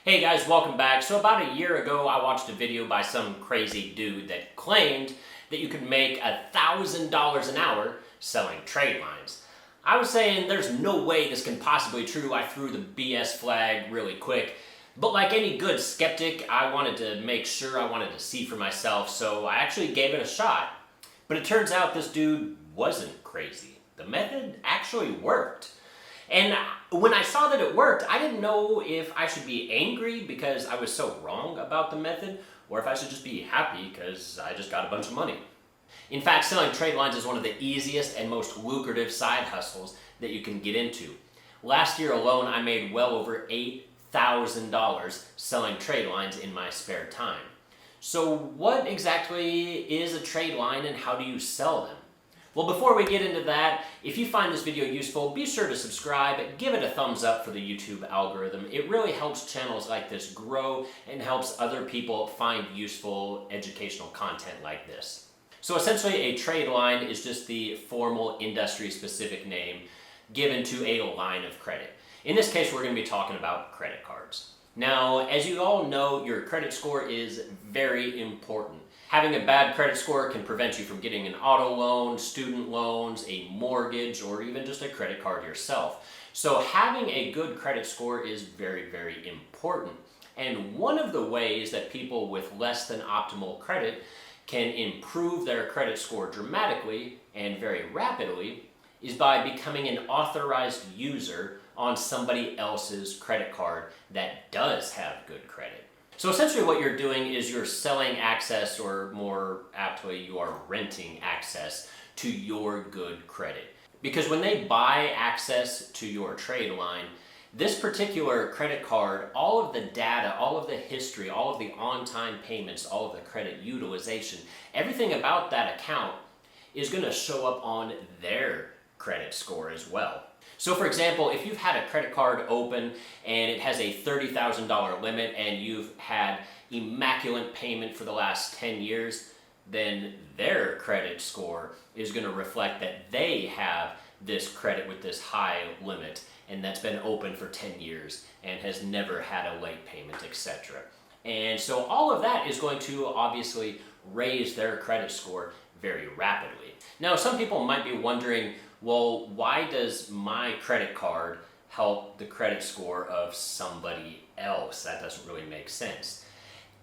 Hey guys, welcome back. So about a year ago, I watched a video by some crazy dude that claimed that you could make $1,000 an hour selling trade lines. I was saying there's no way this can possibly be true. I threw the BS flag really quick. But like any good skeptic, I wanted to make sure, I wanted to see for myself, so I actually gave it a shot. But it turns out this dude wasn't crazy. The method actually worked. And when I saw that it worked, I didn't know if I should be angry because I was so wrong about the method, or if I should just be happy because I just got a bunch of money. In fact, selling trade lines is one of the easiest and most lucrative side hustles that you can get into. Last year alone, I made well over $8,000 selling trade lines in my spare time. So what exactly is a trade line and how do you sell them? Well, before we get into that, if you find this video useful, be sure to subscribe, give it a thumbs up for the YouTube algorithm. It really helps channels like this grow and helps other people find useful educational content like this. So essentially, a trade line is just the formal industry-specific name given to a line of credit. In this case, we're going to be talking about credit cards. Now, as you all know, your credit score is very important. Having a bad credit score can prevent you from getting an auto loan, student loans, a mortgage, or even just a credit card yourself. So having a good credit score is very, very important. And one of the ways that people with less than optimal credit can improve their credit score dramatically and very rapidly is by becoming an authorized user on somebody else's credit card that does have good credit. So essentially what you're doing is you're selling access, or more aptly, you are renting access to your good credit. Because when they buy access to your trade line, this particular credit card, all of the data, all of the history, all of the on-time payments, all of the credit utilization, everything about that account is going to show up on their credit score as well. So for example, if you've had a credit card open and it has a $30,000 limit and you've had immaculate payment for the last 10 years, then their credit score is going to reflect that they have this credit with this high limit and that's been open for 10 years and has never had a late payment, etc. And so all of that is going to obviously raise their credit score very rapidly. Now, some people might be wondering, well, why does my credit card help the credit score of somebody else? That doesn't really make sense.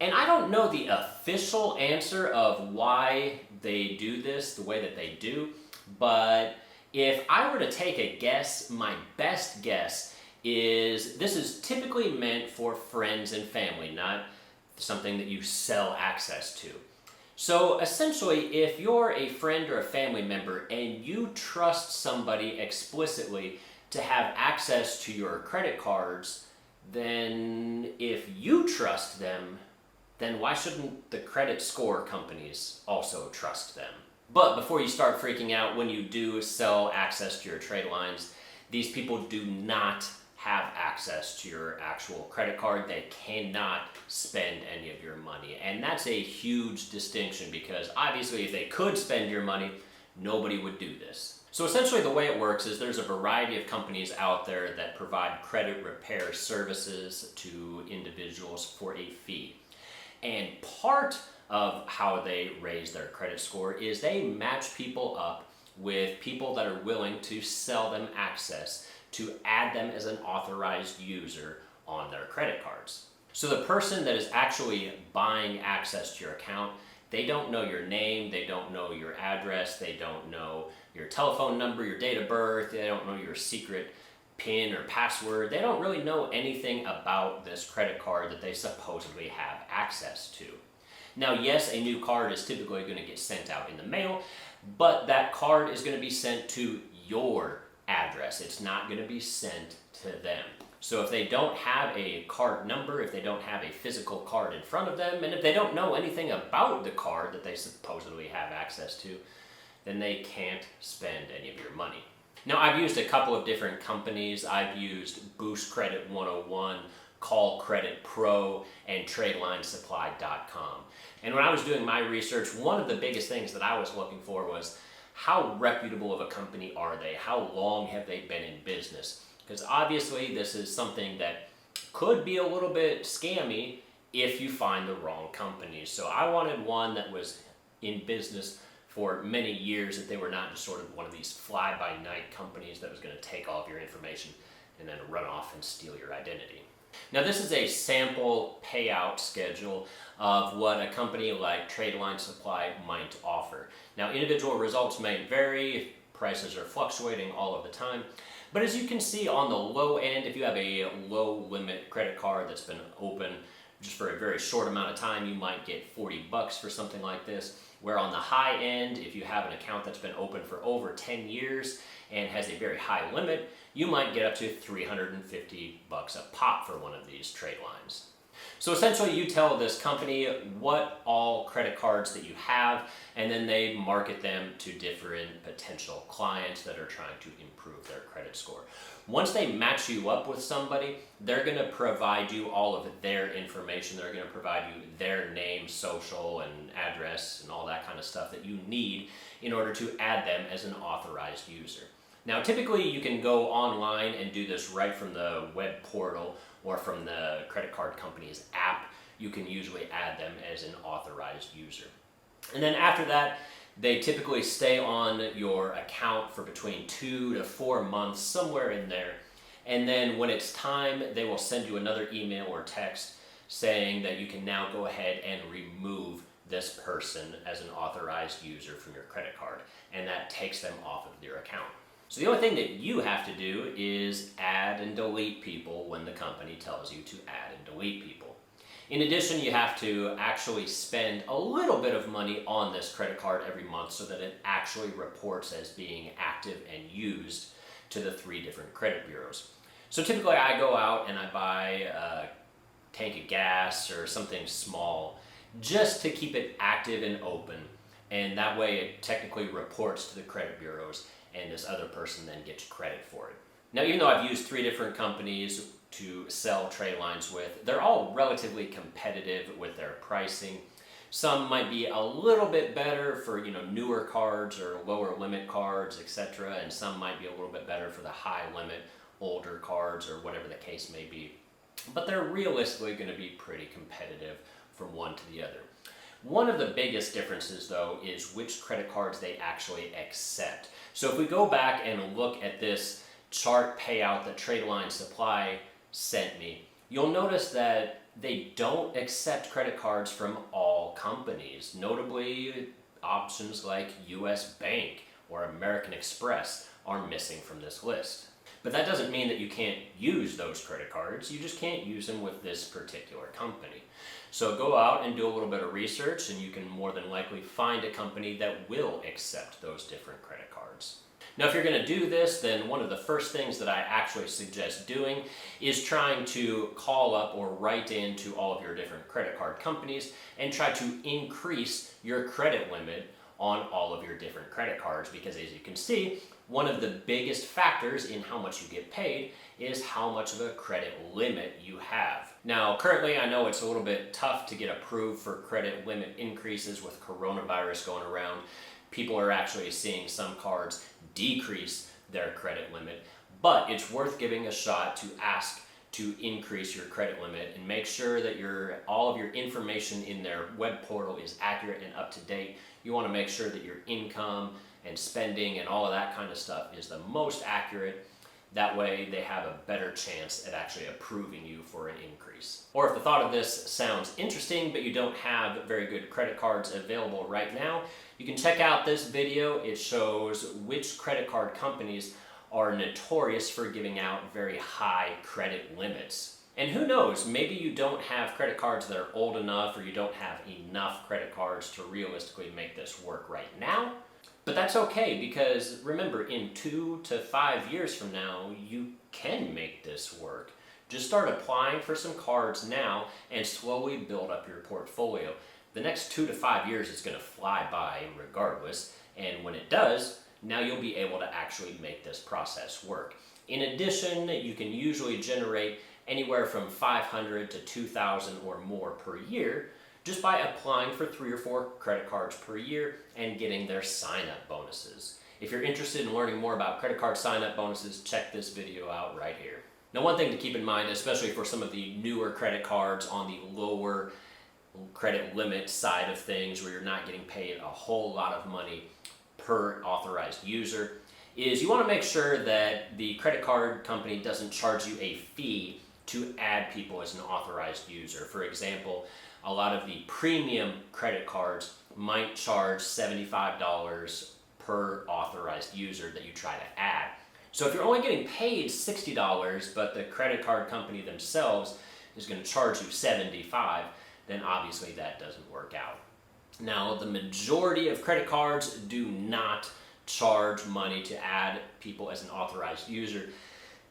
And I don't know the official answer of why they do this the way that they do, but if I were to take a guess, my best guess is this is typically meant for friends and family, not something that you sell access to. So essentially, if you're a friend or a family member and you trust somebody explicitly to have access to your credit cards, then if you trust them, then why shouldn't the credit score companies also trust them? But before you start freaking out, when you do sell access to your trade lines, these people do not have access to your actual credit card. They cannot spend any of your money. And that's a huge distinction because obviously if they could spend your money, nobody would do this. So essentially the way it works is there's a variety of companies out there that provide credit repair services to individuals for a fee. And part of how they raise their credit score is they match people up with people that are willing to sell them access to add them as an authorized user on their credit cards. So the person that is actually buying access to your account, they don't know your name, they don't know your address, they don't know your telephone number, your date of birth, they don't know your secret PIN or password, they don't really know anything about this credit card that they supposedly have access to. Now yes, a new card is typically going to get sent out in the mail, but that card is going to be sent to your address. It's not going to be sent to them. So if they don't have a card number, if they don't have a physical card in front of them, and if they don't know anything about the card that they supposedly have access to, then they can't spend any of your money. Now, I've used a couple of different companies. I've used Boost Credit 101, Call Credit Pro, and TradelineSupply.com. And when I was doing my research, one of the biggest things that I was looking for was how reputable of a company are they? How long have they been in business? Because obviously this is something that could be a little bit scammy if you find the wrong company. So I wanted one that was in business for many years, that they were not just sort of one of these fly-by-night companies that was going to take all of your information and then run off and steal your identity. Now this is a sample payout schedule of what a company like Tradelines Supply might offer. Now individual results may vary, prices are fluctuating all of the time, but as you can see on the low end, if you have a low limit credit card that's been open just for a very short amount of time, you might get 40 bucks for something like this. Where on the high end, if you have an account that's been open for over 10 years and has a very high limit, you might get up to 350 bucks a pop for one of these Tradelines. So essentially you tell this company what all credit cards that you have, and then they market them to different potential clients that are trying to improve their credit score. Once they match you up with somebody, they're going to provide you all of their information. They're going to provide you their name, social, and address, and all that kind of stuff that you need in order to add them as an authorized user. Now, typically you can go online and do this right from the web portal or from the credit card company's app. You can usually add them as an authorized user. And then after that, they typically stay on your account for between 2 to 4 months, somewhere in there. And then when it's time, they will send you another email or text saying that you can now go ahead and remove this person as an authorized user from your credit card. And that takes them off of your account. So the only thing that you have to do is add and delete people when the company tells you to add and delete people. In addition, you have to actually spend a little bit of money on this credit card every month so that it actually reports as being active and used to the 3 different credit bureaus. So typically I go out and I buy a tank of gas or something small just to keep it active and open, and that way it technically reports to the credit bureaus and this other person then gets credit for it. Now, even though I've used 3 different companies to sell Tradelines with, they're all relatively competitive with their pricing. Some might be a little bit better for newer cards or lower limit cards, etc., and some might be a little bit better for the high limit, older cards, or whatever the case may be. But they're realistically going to be pretty competitive from one to the other. One of the biggest differences, though, is which credit cards they actually accept. So if we go back and look at this chart payout that Tradelines Supply sent me, you'll notice that they don't accept credit cards from all companies. Notably, options like US Bank or American Express are missing from this list. But that doesn't mean that you can't use those credit cards. You just can't use them with this particular company. So go out and do a little bit of research, and you can more than likely find a company that will accept those different credit cards. Now, if you're going to do this, then one of the first things that I actually suggest doing is trying to call up or write into all of your different credit card companies and try to increase your credit limit on all of your different credit cards, because as you can see, one of the biggest factors in how much you get paid is how much of a credit limit you have. Now, currently, I know it's a little bit tough to get approved for credit limit increases with coronavirus going around. People are actually seeing some cards decrease their credit limit, but it's worth giving a shot to ask to increase your credit limit and make sure that all of your information in their web portal is accurate and up to date. You want to make sure that your income and spending and all of that kind of stuff is the most accurate. That way they have a better chance at actually approving you for an increase. Or if the thought of this sounds interesting but you don't have very good credit cards available right now, you can check out this video. It shows which credit card companies are notorious for giving out very high credit limits. And who knows, maybe you don't have credit cards that are old enough, or you don't have enough credit cards to realistically make this work right now. But that's okay, because remember, in 2 to 5 years from now, you can make this work. Just start applying for some cards now and slowly build up your portfolio. The next 2 to 5 years is going to fly by regardless, and when it does, now you'll be able to actually make this process work. In addition, you can usually generate anywhere from $500 to $2,000 or more per year just by applying for 3 or 4 credit cards per year and getting their sign-up bonuses. If you're interested in learning more about credit card sign-up bonuses, check this video out right here. Now, one thing to keep in mind, especially for some of the newer credit cards on the lower credit limit side of things where you're not getting paid a whole lot of money per authorized user, is you want to make sure that the credit card company doesn't charge you a fee to add people as an authorized user. For example, a lot of the premium credit cards might charge $75 per authorized user that you try to add. So if you're only getting paid $60, but the credit card company themselves is going to charge you $75, then obviously that doesn't work out. Now, the majority of credit cards do not charge money to add people as an authorized user.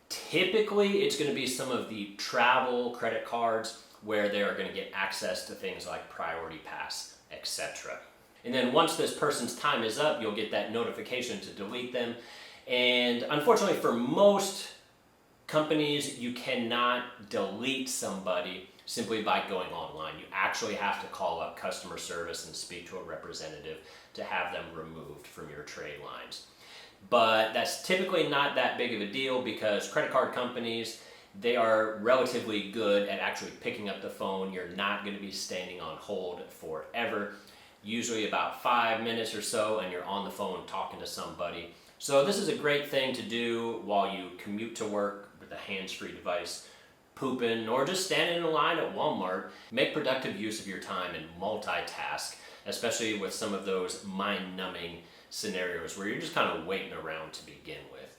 Typically, it's going to be some of the travel credit cards where they are going to get access to things like Priority Pass, etc. And then once this person's time is up, you'll get that notification to delete them. And unfortunately for most companies, you cannot delete somebody simply by going online. You actually have to call up customer service and speak to a representative to have them removed from your Tradelines. But that's typically not that big of a deal because credit card companies, they are relatively good at actually picking up the phone. You're not going to be standing on hold forever. Usually about 5 minutes or so, and you're on the phone talking to somebody. So this is a great thing to do while you commute to work with a hands-free device, pooping, or just standing in a line at Walmart. Make productive use of your time and multitask, especially with some of those mind-numbing scenarios where you're just kind of waiting around to begin with.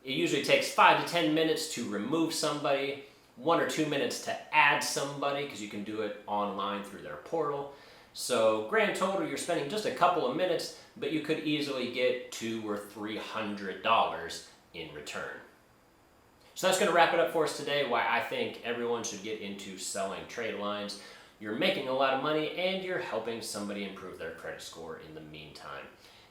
It usually takes 5 to 10 minutes to remove somebody, 1 or 2 minutes to add somebody because you can do it online through their portal. So grand total, you're spending just a couple of minutes, but you could easily get $200 or $300 in return. So that's going to wrap it up for us today, why I think everyone should get into selling Tradelines. You're making a lot of money and you're helping somebody improve their credit score in the meantime.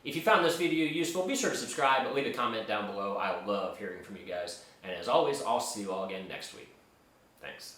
If you found this video useful, be sure to subscribe, leave a comment down below. I love hearing from you guys. And as always, I'll see you all again next week. Thanks.